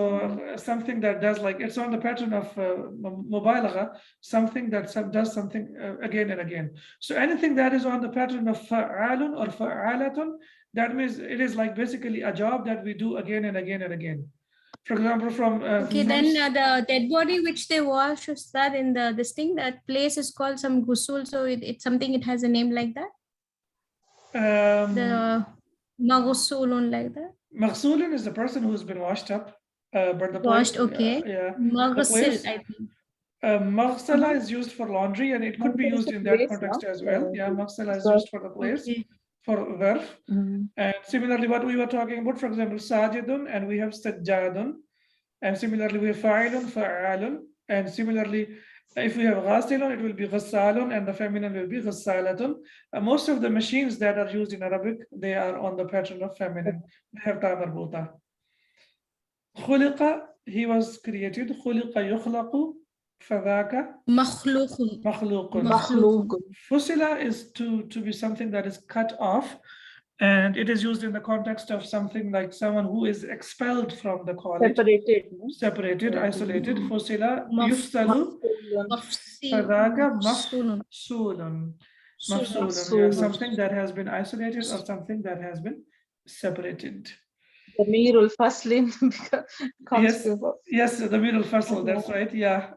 something that does, like, it's on the pattern of mubalagha, something that does something again and again. So anything that is on the pattern of fa'alun or fa'alatun, that means it is like basically a job that we do again and again and again. For example, from Okay, then the dead body which they wash, is that in the this thing, that place is called some ghusl, so it's something, it has a name like that? The maghsulun, like that? Maghsulun is the person who's been washed up, but the Washed, place, okay. yeah. Maghsil, I think. Maghsala is used for laundry, and it could be used in that context as well. Yeah, maghsala is used for the place, Okay. for dharf. And similarly, what we were talking about, for example, sajidun, and we have sajjadun. And similarly, we have fa'ilun, fa'alun. And similarly, if we have ghasilun, it will be ghassalun, and the feminine will be ghassalatun. Most of the machines that are used in Arabic, they are on the pattern of feminine. They have ta marbuta. Khuliqa, he was created. Khuliqa yukhlaqu فذاك مخلوق. مخلوق. مخلوق. Fusila is to be something that is cut off, and it is used in the context of something like someone who is expelled from the college, Separated. no? separated, isolated. Fusila Maf- yufsalu مفصول. فذاك مفصول. مفصول. Mafsulun. Mafsulun, yeah, Mafsulun. something that has been isolated or something that has been separated. ضمير الفصل comes Yes, before. yes, the middle fasl, that's right. Yeah.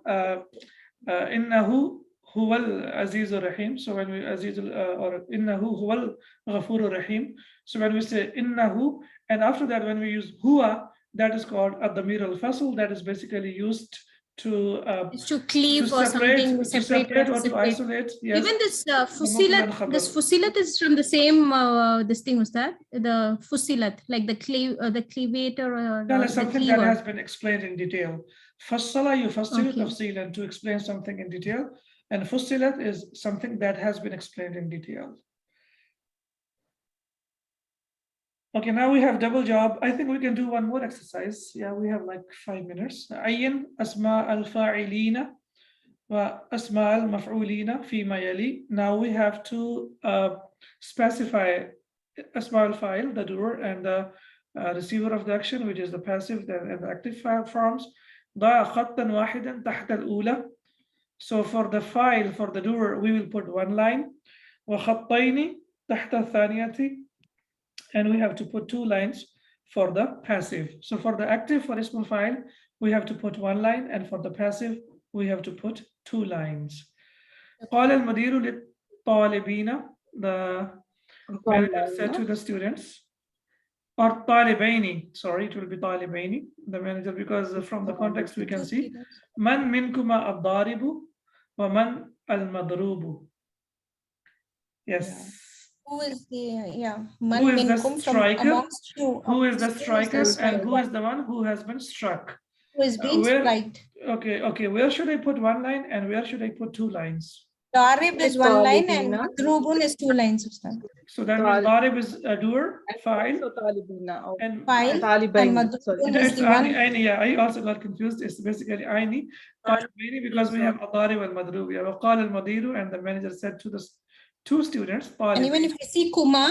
إنه هو العزيز الرحيم. So when we عزيز or إنه هو الغفور الرحيم. So when we say إنه, and after that when we use huwa, that is called الضمير الفصل. That is basically used to It's to cleave or something, separate or to separate. isolate. Yes. Even this Mubtada fusilat, khabar. this fusilat is from the same this thing, was that the fusilat, like the cleavator or That the is something that cleaver. has been explained in detail. Fassala yufassilu Okay. tafsilan, to explain something in detail, and fussilat is something that has been explained in detail. Okay, now we have double job. I think we can do one more exercise. Yeah, we have like 5 minutes. Ayyin asma al-fa'ilina wa asma al-maf'ulina fima yali. Now we have to specify asma al-fa'il, the doer, and the receiver of the action, which is the passive and the active forms. ضع خطا واحدا تحت الأولى. So for the file, for the doer, we will put one line. وخطين تحت الثانية. And we have to put 2 lines for the passive. So for the active, for ismul file, we have to put 1 line, and for the passive, we have to put 2 lines. قال المدير للطالبين, the manager said to the students, or طالبين, sorry, it will be طالبين, the manager, because from the context we can see من منكما الضارب ومن المضروب. Yes. Who is the Who is the minkum from striker? amongst you? Who is the Amongst you striker, the and who striker? is the one who has been struck? Who is being where- striked? Okay, where should I put 1 line and where should I put 2 lines? Darib is 1 line and Talibina. Madrubun is 2 lines. Ustad. So that means Darib is a doer, file, Also talibina or and File and talibain. Sorry. Madrubun it's is the one. Aini, yeah, I also got confused. It's basically Aini, because we have Darib and Madrub. Yeah, وقال المدير, and the manager said to the 2 students, And even if we see Kuma,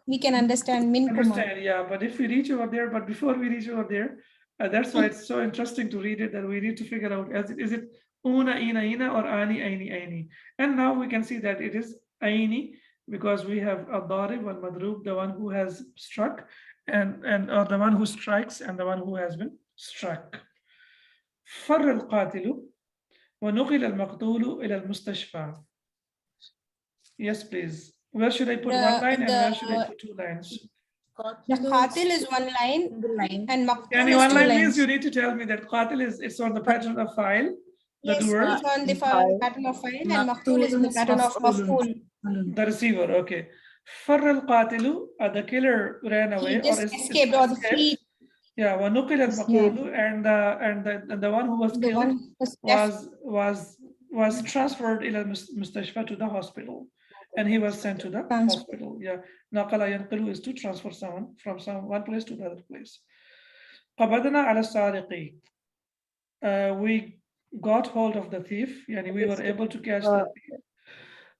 we can understand min Kuma. understand, yeah, but if we reach over there, but before we reach over there, that's why it's so interesting to read it, that we need to figure out, is it una, ina, or ani, aini. And now we can see that it is aini, because we have a darib and madrub, the one who has struck, and or the one who strikes, and the one who has been struck. فر القاتل ونقل المقتول إلى المستشفى. Yes, please. Where should I put 1 line and where should I put 2 lines? The Qatil is 1 line and Maqtul Can is you 2 one line, lines. please? You need to tell me that qatil it's on the pattern of file, the Yes, doer, it's on the pattern of file, and Maqtul is in the pattern of Maf'ul. the receiver. Okay. فر القاتل, the killer ran away He or just escaped or the free, Yeah, ونقل المقتول, and the one who was the killed one was left. was transferred إلى المستشفى, to the hospital, and he was sent to the hospital. Yeah, نقل ينقل is to transfer someone from one place to the other place. قبضنا على السارق. We got hold of the thief, يعني we were able to catch the thief.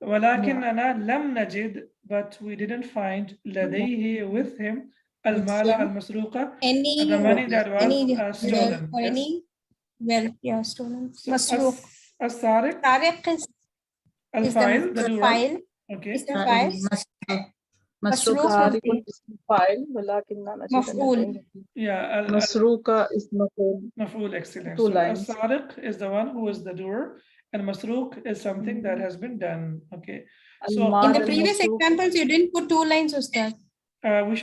ولكننا لم نجد, but we didn't find لديه, with him, المال المسروقة, Any the money that any was stolen. or Yes. any wealth, yeah, stolen. So, Masruq. السارق, Tariq is الفاعل, the the doer. file. Okay. Is the file. مسروق Masruq file ولكننا نجد Maf'ul. Yeah. مسروقة is مفعول. Maf'ul, excellent. 2 So lines. السارق is the one who is the doer, and masruq is something that has been done. Okay. So In the previous examples, you didn't put 2 lines, Ustad.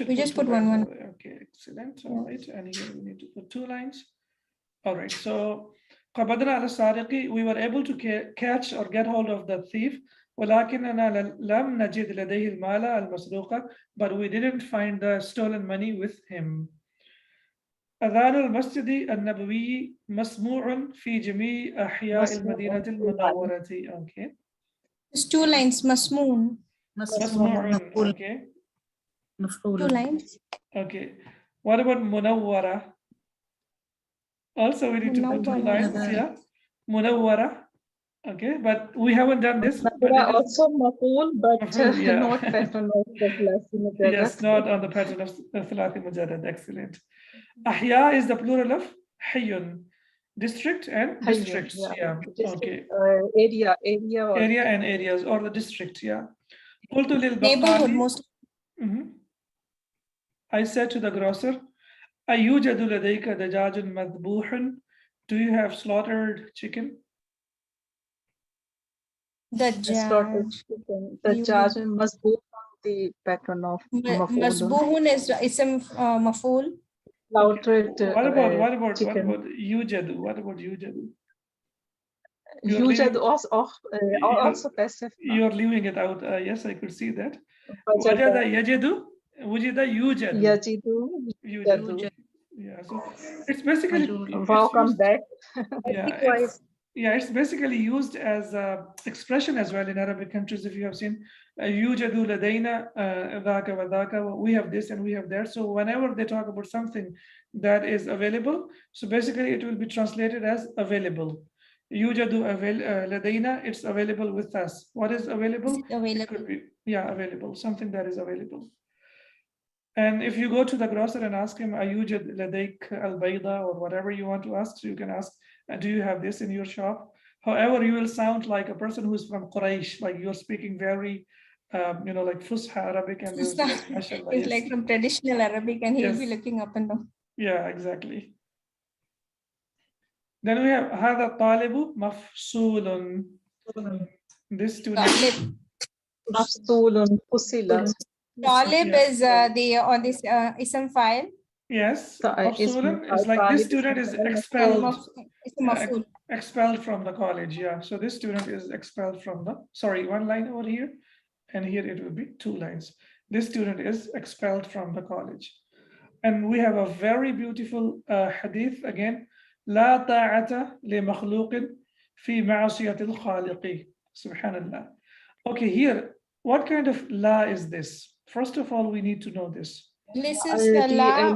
we just two put one. lines. Okay, excellent. All right, and here we need to put 2 lines. All right, so قبضنا على السارق, we were able to catch or get hold of the thief. ولكننا لم نجد لديه المال المسروقة, but we didn't find the stolen money with him. أذان المسجد النبوي مسموع في جميع أحياء المدينة المنورة. Okay. There's 2 lines. Masmoon. مسموع. Okay. 2 lines. Okay. What about منورة? Also, we need to put 2 lines. Yeah. منورة. Okay, but we haven't done this. But There it are is, also maf'ul, but Maf'ul, yeah. not pattern of the class. yes, not on the pattern of Thalathi Mujarrad. Excellent. Ahya is the plural of Hayyun, district and districts. Yeah, okay. Area or Area and areas, or the district. Yeah. قلت Neighborhood للبقالي. most. Mhm. I said to the grocer, أيوجد لديك دجاج مذبوح? Do you have slaughtered chicken? The slaughtered judge. chicken. The judge must go on the pattern of maf'ul. Masbuhun is ism maf'ul. Slaughtered What about chicken. yujadu? What about yujadu? Yujad also passive. You're leaving it out. Yes, I could see that. Wajada. Wajada yajidu, wujida yujadu. Yajidu. Yujadu. Yeah, so it's basically Welcome back. it's basically used as a expression as well in Arabic countries. If you have seen yujadu ladaina dhaka wa dhaka, we have this and we have that. So whenever they talk about something that is available, so basically it will be translated as available. Yujadu ladaina, it's available with us. What is available? It could be, available, something that is available. And if you go to the grocer and ask him, Ayujad ladayk al-bayda, or whatever you want to ask, so you can ask, do you have this in your shop? However, you will sound like a person who's from Quraysh, like you're speaking very, like Fusha Arabic, and It's like from traditional Arabic, and he'll be looking up and down. Yeah, exactly. Then we have هذا الطالب مفصول. This student. Mafsulun, fusila. Talib is on this ism file. Yes, mafsulun is like this student is expelled. Expelled from the college, yeah. So this student is expelled from the, sorry, one line over here, and here it will be 2 lines. This student is expelled from the college. And we have a very beautiful hadith again. لا طاعة لمخلوق في معصية الخالق. Subhanallah. Okay, here, what kind of la is this? First of all, we need to know this. This is the la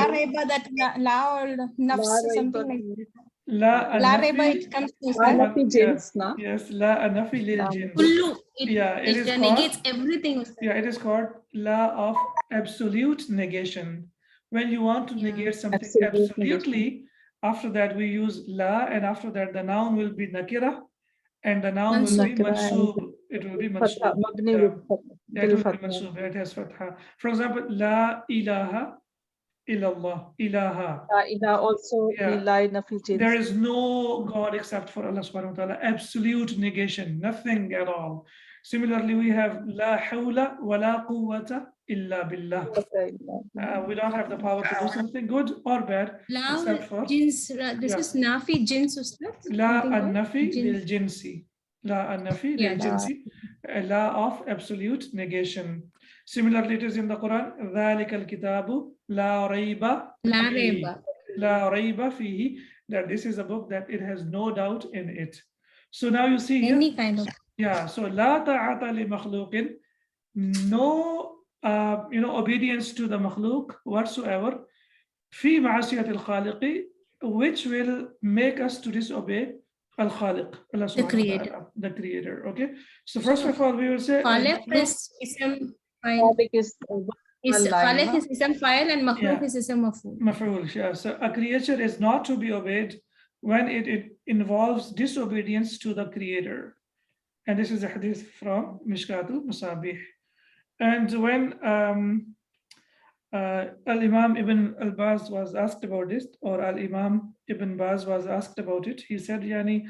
reba, that la or nafs, something like that. La reba, it comes to yes, la anafi lil jins. It negates everything. Yeah, it is called la of absolute negation. When you want to negate something absolutely, after that we use la, and after that the noun will be nakira, and the noun will be mansoob. It will be mansoob. It will be mansoob. It has fatha. For example, la ilaha illallah. Ilaha. Also, there is no God except for Allah subhanahu wa ta'ala. Absolute negation, nothing at all. Similarly, we have la hawla wa la quwwata illa billah. We don't have the power to do something good or bad, except for jins. This is nafi jins, Ustad. La an-nafi lil jinsi. La an-nafi lil jinsi. La of absolute negation. Similarly, it is in the Quran. ذَلِكَ الْكِتَابُ لَا رَيْبَ فِيهِ. لَا رَيْبَ فِيهِ. That this is a book that it has no doubt in it. So now you see here. Any kind of. Yeah. So la ta'ata li makhluqin. No, obedience to the makhluk whatsoever. Fi ma'asiyat al-khaliqi, which will make us to disobey al-khaliq, Allah subhanahu wa ta'ala, the creator. Okay. So first of all, we will say khaliq is ism file. Khaliq is ism file and makhluk is ism maf'ul. Maf'ul, yeah. So a creature is not to be obeyed when it involves disobedience to the creator. And this is a hadith from Mishkatul Masabih. And when Al-Imam Ibn Al-Baz was asked about this, or Al-Imam Ibn Baz was asked about it, he said, he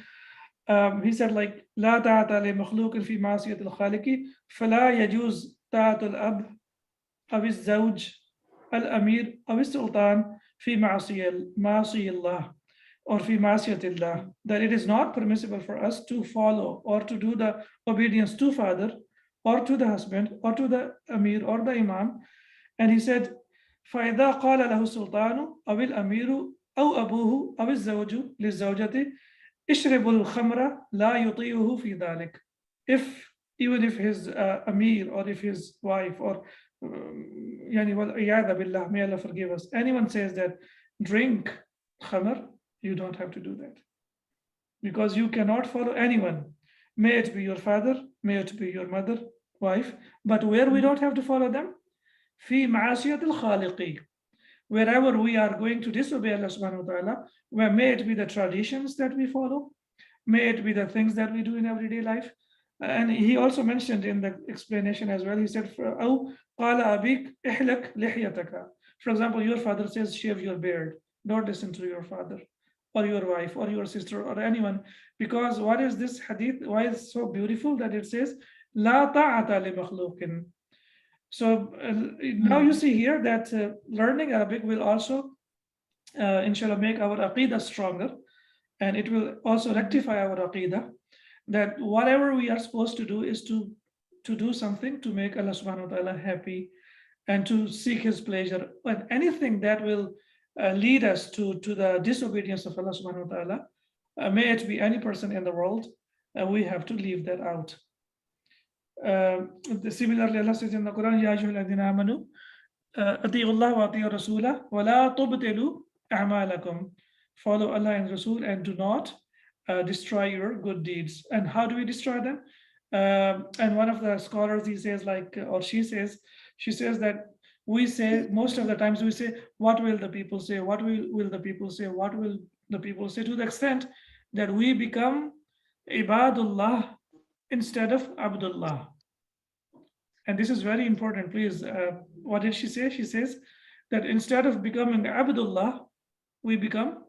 said like, لا طاعة لمخلوق في معصية الخالق فلا يجوز طاعة الأب أو الزوج الأمير أو السلطان في معصية الله, or fi ma'asiyatillah, that it is not permissible for us to follow or to do the obedience to father or to the husband or to the amir or the imam. And he said, فَإِذَا قَالَ لَهُ السُّلْطَانُ أَوِ الْأَمِيرُ أَوْ أَبُوهُ أَوِ الزَّوْجُ لِلزَّوْجَةِ اِشْرِبُ الْخَمْرَ لَا يُطِيعُهُ فِي ذَلِكَ. Even if his amir or if his wife or billah, may Allah forgive us, anyone says that drink khamr, you don't have to do that. because you cannot follow anyone. May it be your father, may it be your mother, wife, but where we don't have to follow them, fi ma'asiyat al-khaliqi, wherever we are going to disobey Allah subhanahu wa ta'ala, where may it be the traditions that we follow, may it be the things that we do in everyday life. And he also mentioned in the explanation as well, he said, أو قال أبيك احلق لحيتك. For example, your father says, shave your beard. Don't listen to your father or your wife or your sister or anyone. Because what is this hadith? Why is it so beautiful that it says, لا طاعة لمخلوق. So now you see here that learning Arabic will also, inshallah, make our aqidah stronger. And it will also rectify our aqidah, that whatever we are supposed to do is to do something to make Allah subhanahu wa ta'ala happy and to seek his pleasure. But anything that will lead us to the disobedience of Allah subhanahu wa ta'ala, may it be any person in the world, we have to leave that out. Similarly, Allah says in the Quran, Ya ayyuhalladhina amanu, ati'u Allah wa ati'u rasulah, wa la tubtilu a'malakum. Follow Allah and Rasul and do not destroy your good deeds. And how do we destroy them? And one of the scholars, he says, like, or she says that we say, most of the times we say, what will the people say? What will the people say? What will the people say? To the extent that we become ibadullah instead of abdullah. And this is very important, please. What did she say? She says that instead of becoming abdullah, we become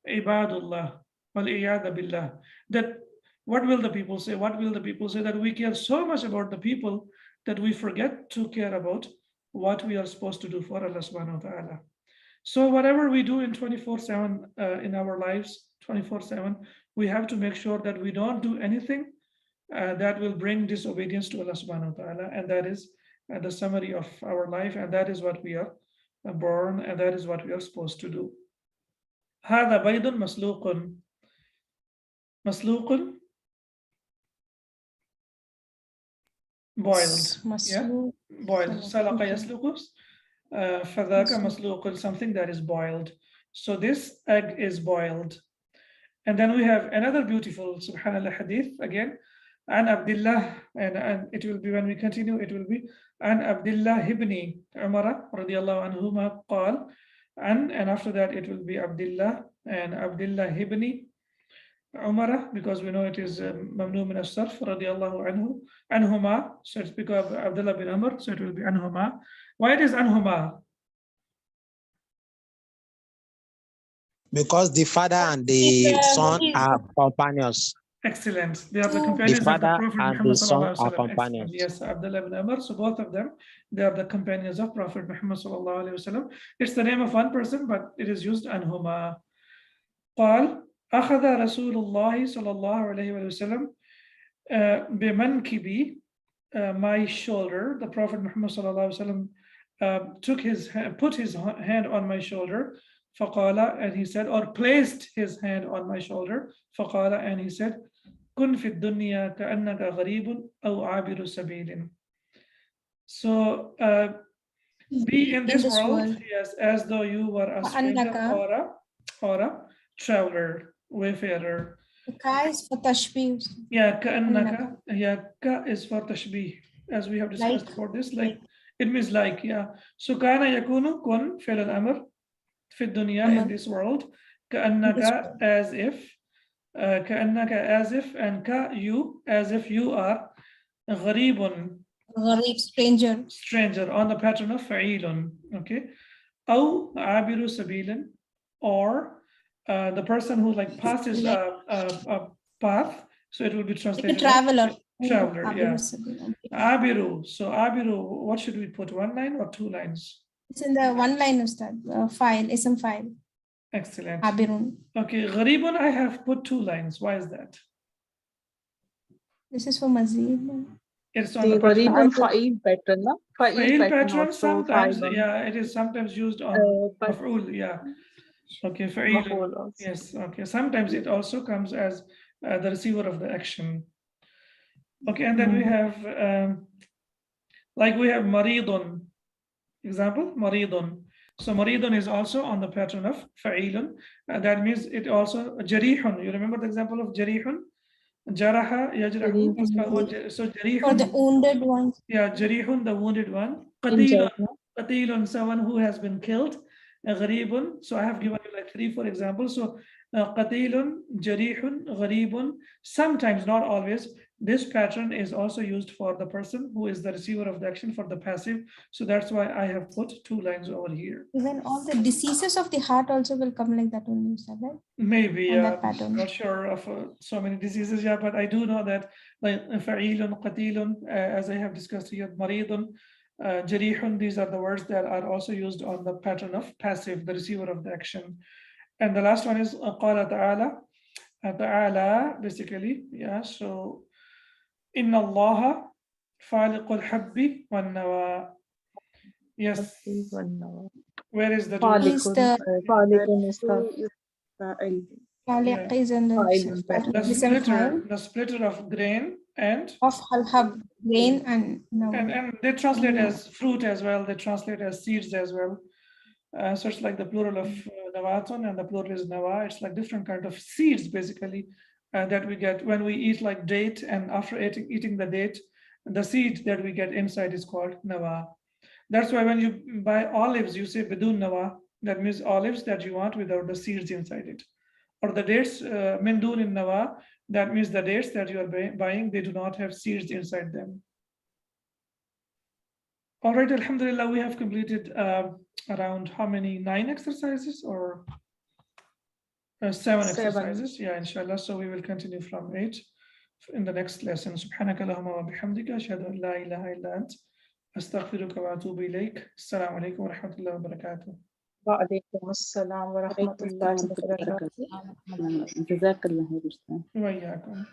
ibadullah. Wal-iyadha billah. That what will the people say? What will the people say? That we care so much about the people that we forget to care about what we are supposed to do for Allah subhanahu wa ta'ala. So whatever we do in 24/7 in our lives, 24/7, we have to make sure that we don't do anything that will bring disobedience to Allah subhanahu wa ta'ala. And that is the summary of our life. And that is what we are born, and that is what we are supposed to do. هذا بيض مسلوق. مسلوق, boiled. Yeah, boiled. سلق يسلق. فذاك مسلوق, something that is boiled. So this egg is boiled. And then we have another beautiful subhanallah hadith again. An Abdullah, and it will be, when we continue, it will be An Abdullah ibn Umar radiyallahu anhuma qal, and after that it will be Abdullah and Abdullah ibn Umar, because we know it is mamnu min as-sarf radiyallahu anhuma, so it's because of Abdullah bin Umar, so it will be anhuma. Why it is anhuma? Because the father and the son are companions. Excellent. They are the companions The of the father Prophet and Muhammad the son sallallahu alaihi are wasallam. companions. Yes, Abdullah ibn Umar. So both of them, they are the companions of Prophet Muhammad sallallahu alaihi wasallam. It's the name of one person, but it is used anhuma. قال أخذ رسول الله صلى الله عليه وسلم بمنكبي, my shoulder. The Prophet Muhammad sallallahu alaihi wasallam put his hand on my shoulder. فقال, and he said, or placed his hand on my shoulder. فقال, and he said, كن في الدنيا كأنك غريب أو عابر سبيل. So be in this world, yes, as though you were a stranger or a traveler, wayfarer. Ka is for tashbih. Yeah, كأنك. Yeah, ka is for tashbih, as we have discussed Like. for this. Like, it means like, yeah. So كان يكون كن فعل الأمر في الدنيا, in this world. كأنك, as if. كأنك, as if, and ka, you, as if you are. غريب, stranger, on the pattern of فعيل. Okay. أو عابر سبيل, or the person who like passes a path, so it will be translated Like a traveler. Yeah. Abiru. So Abiru, what should we put? 1 line or 2 lines? It's in the one line, Ustad. File, ism file. Excellent. Abirun. Okay, Gharibun, I have put 2 lines. Why is that? This is for Mazid. It's on The the pattern. Gharib fa'il pattern, no? Fa'il pattern, also sometimes, fa'ilun. yeah, it is sometimes used on maf'ul, yeah. Okay, fa'il. Maf'ul also. Yes, okay. Sometimes it also comes as the receiver of the action. Okay, and then we have, like we have maridun. Example, maridun. So maridun is also on the pattern of fa'ilun. That means it also jarihun. You remember the example of jarihun? Jaraha, yajrahu. So Or jarihun. the wounded ones. Yeah, jarihun, the wounded one. Injured, Qatilun, qatilun, someone who has been killed. Gharibun. So I have given you like 3, for example. So qatilun, jarihun, gharibun. Sometimes, not always, this pattern is also used for the person who is the receiver of the action for the passive. So that's why I have put 2 lines over here. Even all the diseases of the heart also will come like that only, you said, right? Maybe, On that pattern. not sure of so many diseases, yeah, but I do know that like fa'ilun, qatilun, as I have discussed here, maridun, jarihun, these are the words that are also used on the pattern of passive, the receiver of the action. And the last one is qala ta'ala. Ta'ala, basically, yeah, so inna allaha faliqul habbi wan nawa. Yes, where is the Is the Falikun is the Khaliq is in the splitter of grain and of halhab, grain and now. and they translate as fruit as well. They translate as seeds as well. So it's like the plural of nawatun and the plural is nawa. It's like different kind of seeds basically that we get when we eat like date, and after eating the date, the seed that we get inside is called nawa. That's why when you buy olives, you say bidun nawa. That means olives that you want without the seeds inside it. Or the dates, min dun in nawa, that means the dates that you are buying, they do not have seeds inside them. All right, alhamdulillah, we have completed around how many? 9 exercises or 7 exercises? Yeah, inshallah. So we will continue from 8 in the next lesson. Subhanaka Allahumma wa bihamdika, ashhadu an la ilaha illa ant, astaghfiruka wa atubu ilayk. Assalamu alaikum wa rahmatullahi wa barakatuh. وعليكم السلام ورحمة الله وبركاته. جزاك الله خير أستاذ. Wa iyyakum.